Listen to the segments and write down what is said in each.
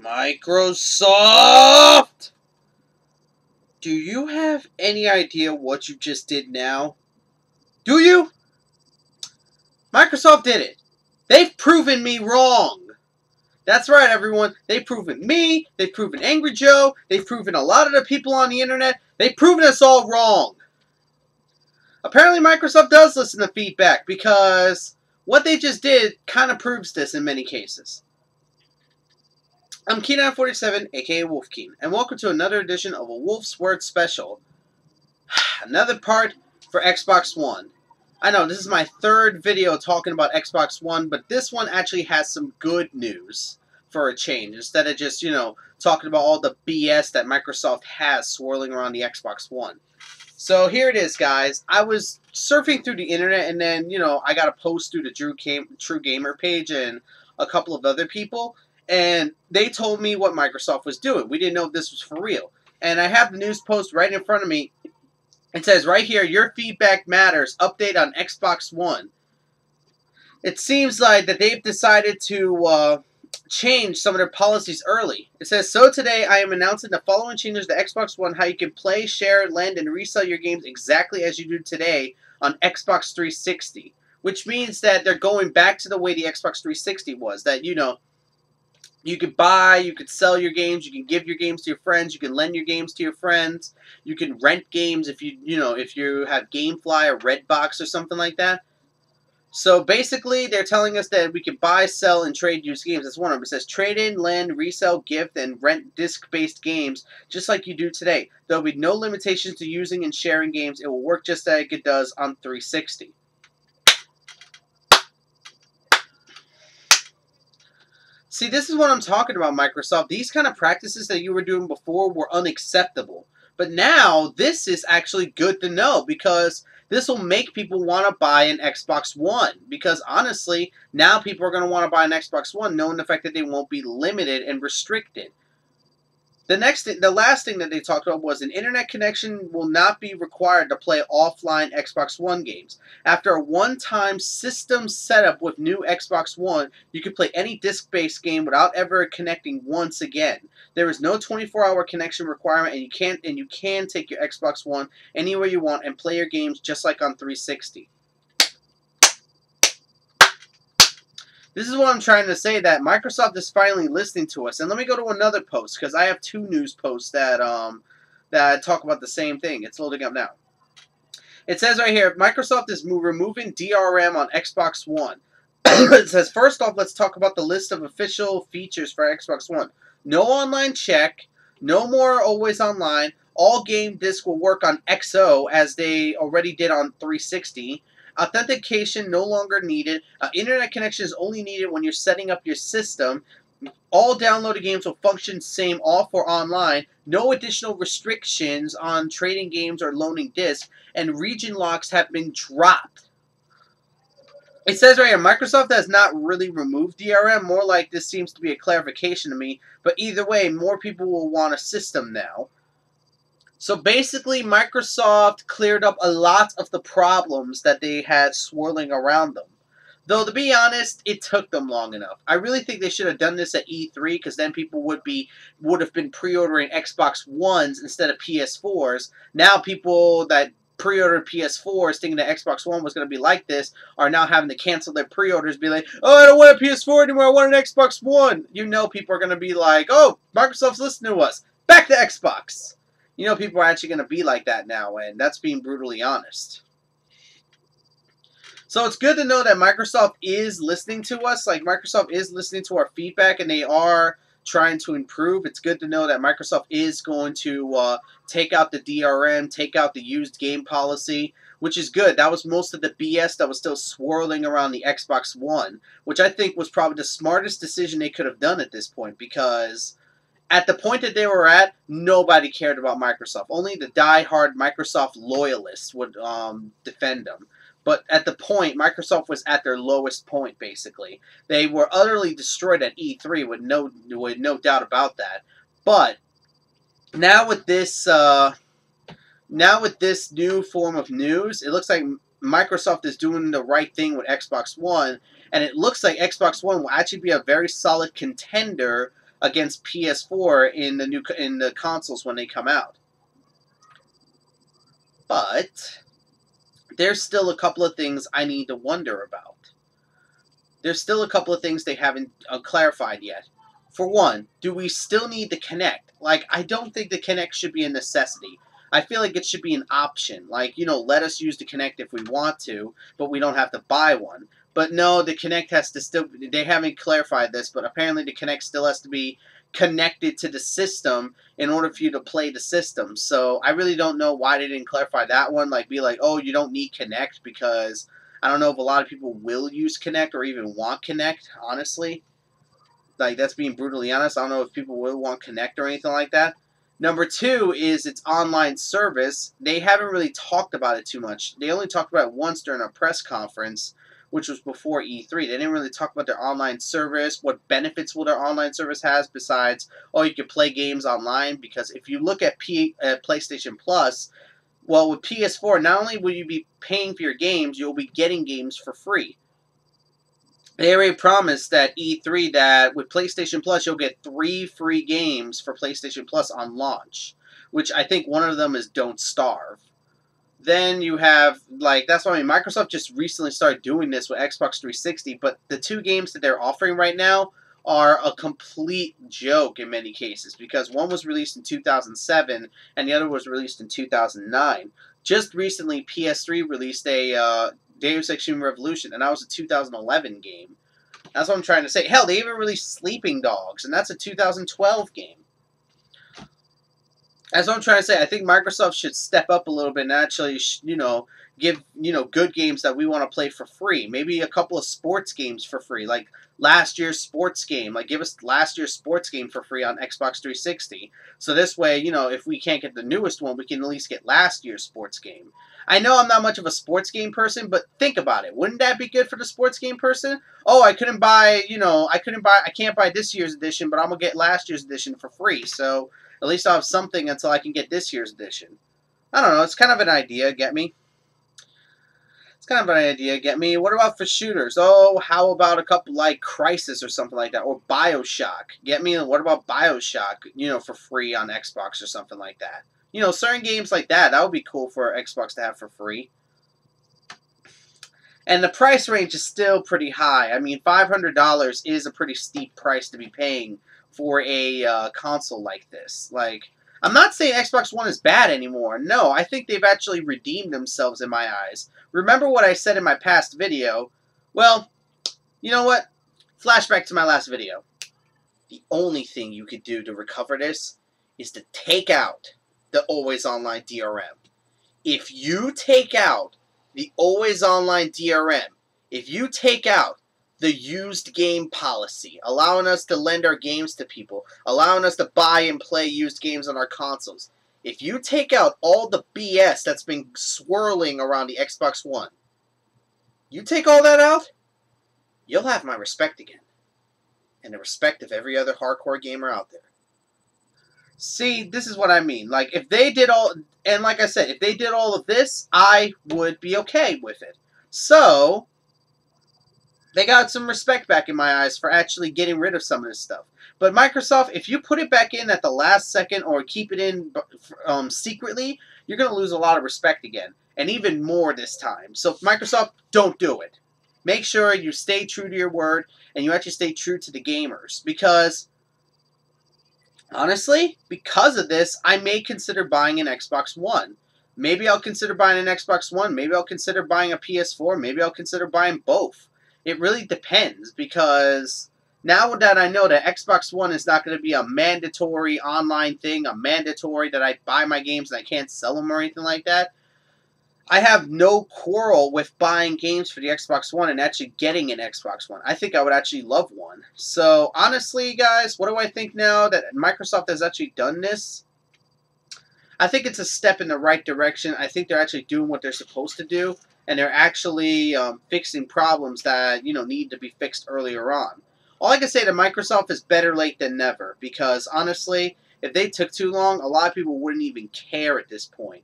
Microsoft! Do you have any idea what you just did now? Do you? Microsoft did it. They've proven me wrong. That's right, everyone. They've proven me, they've proven Angry Joe, they've proven a lot of the people on the internet, they've proven us all wrong. Apparently Microsoft does listen to feedback because what they just did kind of proves this in many cases. I'm Keen947, aka Wolfkeen, and welcome to another edition of a Wolf's Word Special. Another part for Xbox One. I know, this is my third video talking about Xbox One, but this one actually has some good news for a change, instead of just, talking about all the BS that Microsoft has swirling around the Xbox One. So here it is, guys. I was surfing through the internet, and then, I got a post through the True Gamer page and a couple of other people, and they told me what Microsoft was doing. We didn't know if this was for real. And I have the news post right in front of me. It says right here, your feedback matters. Update on Xbox One. It seems like that they've decided to change some of their policies early. It says, so today I am announcing the following changes to Xbox One, how you can play, share, lend, and resell your games exactly as you do today on Xbox 360. Which means that they're going back to the way the Xbox 360 was. That, you could buy, you could sell your games, you can give your games to your friends, you can lend your games to your friends, you can rent games if if you have GameFly or Redbox or something like that. So basically, they're telling us that we can buy, sell, and trade used games. That's one of them. It says trade in, lend, resell, gift, and rent disc-based games just like you do today. There will be no limitations to using and sharing games. It will work just like it does on 360. See, this is what I'm talking about, Microsoft. These kind of practices that you were doing before were unacceptable. But now, this is actually good to know because this will make people want to buy an Xbox One. Because honestly, now people are going to want to buy an Xbox One knowing the fact that they won't be limited and restricted. The last thing that they talked about was an internet connection will not be required to play offline Xbox One games. After a one-time system setup with new Xbox One, you can play any disc-based game without ever connecting once again. There is no 24-hour connection requirement, and you can take your Xbox One anywhere you want and play your games just like on 360. This is what I'm trying to say, that Microsoft is finally listening to us. And let me go to another post, because I have two news posts that talk about the same thing. It's loading up now. It says right here, Microsoft is removing DRM on Xbox One. It says, first off, let's talk about the list of official features for Xbox One. No online check, no more always online, all game discs will work on XO as they already did on 360. Authentication no longer needed. Internet connection is only needed when you're setting up your system. All downloaded games will function same off or online. No additional restrictions on trading games or loaning discs. And region locks have been dropped. It says right here, Microsoft has not really removed DRM. More like this seems to be a clarification to me. But either way, more people will want a system now. So basically, Microsoft cleared up a lot of the problems that they had swirling around them. Though, to be honest, it took them long enough. I really think they should have done this at E3, because then people would have been pre-ordering Xbox Ones instead of PS4s. Now people that pre-ordered PS4s thinking that Xbox One was going to be like this are now having to cancel their pre-orders, be like, oh, I don't want a PS4 anymore, I want an Xbox One. People are going to be like, oh, Microsoft's listening to us. Back to Xbox. People are actually going to be like that now, and that's being brutally honest. So it's good to know that Microsoft is listening to us. Like, Microsoft is listening to our feedback, and they are trying to improve. It's good to know that Microsoft is going to take out the DRM, take out the used game policy, which is good. That was most of the BS that was still swirling around the Xbox One, which I think was probably the smartest decision they could have done at this point, because at the point that they were at, nobody cared about Microsoft. Only the die-hard Microsoft loyalists would defend them. But at the point, Microsoft was at their lowest point, basically. They were utterly destroyed at E3 with no doubt about that. But now with this new form of news, it looks like Microsoft is doing the right thing with Xbox One, and it looks like Xbox One will actually be a very solid contender against PS4 in the consoles when they come out. But there's still a couple of things I need to wonder about. There's still a couple of things they haven't clarified yet. For one, do we still need the Kinect? Like, I don't think the Kinect should be a necessity. I feel like it should be an option. Like, you know, let us use the Kinect if we want to, but we don't have to buy one. But no, the Kinect has to still... They haven't clarified this, but apparently the Kinect still has to be connected to the system in order for you to play the system. So I really don't know why they didn't clarify that one. Like, be like, oh, you don't need Kinect, because I don't know if a lot of people will use Kinect or even want Kinect, honestly. Like, that's being brutally honest. I don't know if people will want Kinect or anything like that. Number two is its online service. They haven't really talked about it too much. They only talked about it once during a press conference, which was before E3. They didn't really talk about their online service, what benefits will their online service has besides, oh, you can play games online. Because if you look at PlayStation Plus, well, with PS4, not only will you be paying for your games, you'll be getting games for free. They already promised at E3 that with PlayStation Plus, you'll get 3 free games for PlayStation Plus on launch, which I think one of them is Don't Starve. Then you have, like, that's why I mean, Microsoft just recently started doing this with Xbox 360, but the 2 games that they're offering right now are a complete joke in many cases, because one was released in 2007 and the other was released in 2009. Just recently, PS3 released a Deus Ex Human Revolution, and that was a 2011 game. That's what I'm trying to say. Hell, they even released Sleeping Dogs, and that's a 2012 game. That's what I'm trying to say. I think Microsoft should step up a little bit and actually, you know, give, you know, good games that we want to play for free. Maybe a couple of sports games for free, like last year's sports game. Like, give us last year's sports game for free on Xbox 360. So this way, you know, if we can't get the newest one, we can at least get last year's sports game. I know I'm not much of a sports game person, but think about it. Wouldn't that be good for the sports game person? Oh, I couldn't buy, you know, I can't buy this year's edition, but I'm going to get last year's edition for free. So at least I'll have something until I can get this year's edition. I don't know. It's kind of an idea. Get me? It's kind of an idea. Get me? What about for shooters? Oh, how about a couple like Crysis or something like that? Or Bioshock. Get me? What about Bioshock, you know, for free on Xbox or something like that? You know, certain games like that, that would be cool for Xbox to have for free. And the price range is still pretty high. I mean, $500 is a pretty steep price to be paying for a console like this. Like, I'm not saying Xbox One is bad anymore. No, I think they've actually redeemed themselves in my eyes. Remember what I said in my past video? Well, you know what? Flashback to my last video. The only thing you could do to recover this is to take out the always online DRM. If you take out the always online DRM, if you take out the used game policy, allowing us to lend our games to people, allowing us to buy and play used games on our consoles, if you take out all the BS that's been swirling around the Xbox One, you take all that out, you'll have my respect again. And the respect of every other hardcore gamer out there. See, this is what I mean. Like, if they did all, and like I said, if they did all of this, I would be okay with it. So, they got some respect back in my eyes for actually getting rid of some of this stuff. But Microsoft, if you put it back in at the last second or keep it in secretly, you're going to lose a lot of respect again. And even more this time. So, Microsoft, don't do it. Make sure you stay true to your word and you actually stay true to the gamers. Because honestly, because of this, I may consider buying an Xbox One. Maybe I'll consider buying an Xbox One. Maybe I'll consider buying a PS4. Maybe I'll consider buying both. It really depends, because now that I know that Xbox One is not going to be a mandatory online thing, a mandatory that I buy my games and I can't sell them or anything like that, I have no quarrel with buying games for the Xbox One and actually getting an Xbox One. I think I would actually love one. So, honestly, guys, what do I think now that Microsoft has actually done this? I think it's a step in the right direction. I think they're actually doing what they're supposed to do, and they're actually fixing problems that, you know, need to be fixed earlier on. All I can say to Microsoft is better late than never, because, honestly, if they took too long, a lot of people wouldn't even care at this point.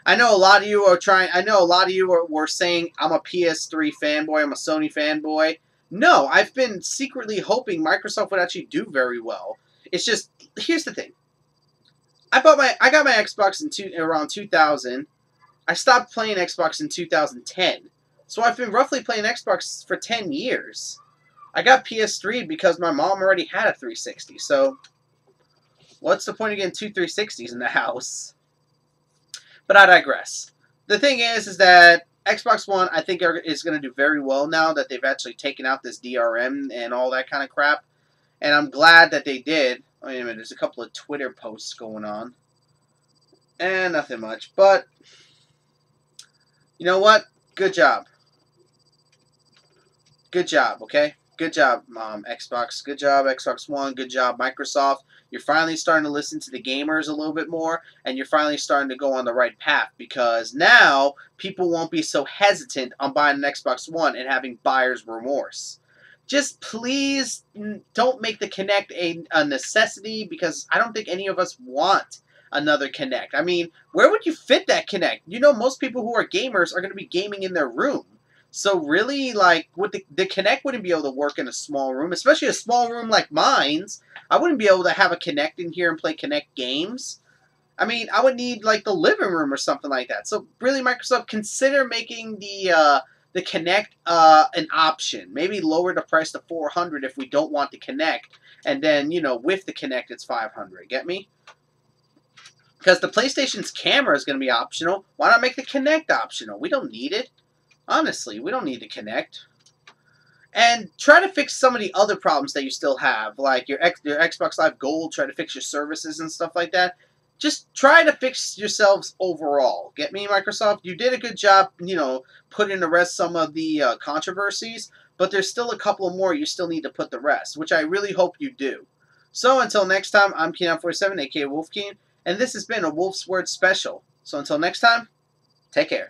I know a lot of you are trying. I know a lot of you were saying I'm a PS3 fanboy. I'm a Sony fanboy. No, I've been secretly hoping Microsoft would actually do very well. It's just, here's the thing. I got my Xbox around 2000. I stopped playing Xbox in 2010. So I've been roughly playing Xbox for 10 years. I got PS3 because my mom already had a 360. So what's the point of getting two 360s in the house? But I digress. The thing is that Xbox One, I think, is going to do very well now that they've actually taken out this DRM and all that kind of crap. And I'm glad that they did. Wait a minute, there's a couple of Twitter posts going on. And nothing much. But, you know what? Good job. Good job, okay? Good job, Xbox. Good job, Xbox One. Good job, Microsoft. You're finally starting to listen to the gamers a little bit more, and you're finally starting to go on the right path, because now people won't be so hesitant on buying an Xbox One and having buyer's remorse. Just please don't make the Kinect a necessity, because I don't think any of us want another Kinect. I mean, where would you fit that Kinect? You know, most people who are gamers are going to be gaming in their room. So really, like, with the Kinect wouldn't be able to work in a small room, especially a small room like mine's. I wouldn't be able to have a Kinect in here and play Kinect games. I mean, I would need, like, the living room or something like that. So really, Microsoft, consider making the Kinect an option. Maybe lower the price to $400 if we don't want the Kinect, and then, you know, with the Kinect, it's $500. Get me? Because the PlayStation's camera is going to be optional. Why not make the Kinect optional? We don't need it. Honestly, we don't need to Kinect. And try to fix some of the other problems that you still have, like your Xbox Live Gold, try to fix your services and stuff like that. Just try to fix yourselves overall. Get me, Microsoft? You did a good job, you know, putting to rest some of the controversies, but there's still a couple more you still need to put to rest, which I really hope you do. So until next time, I'm Keen47, aka Wolfkeen, and this has been a Wolf's Word special. So until next time, take care.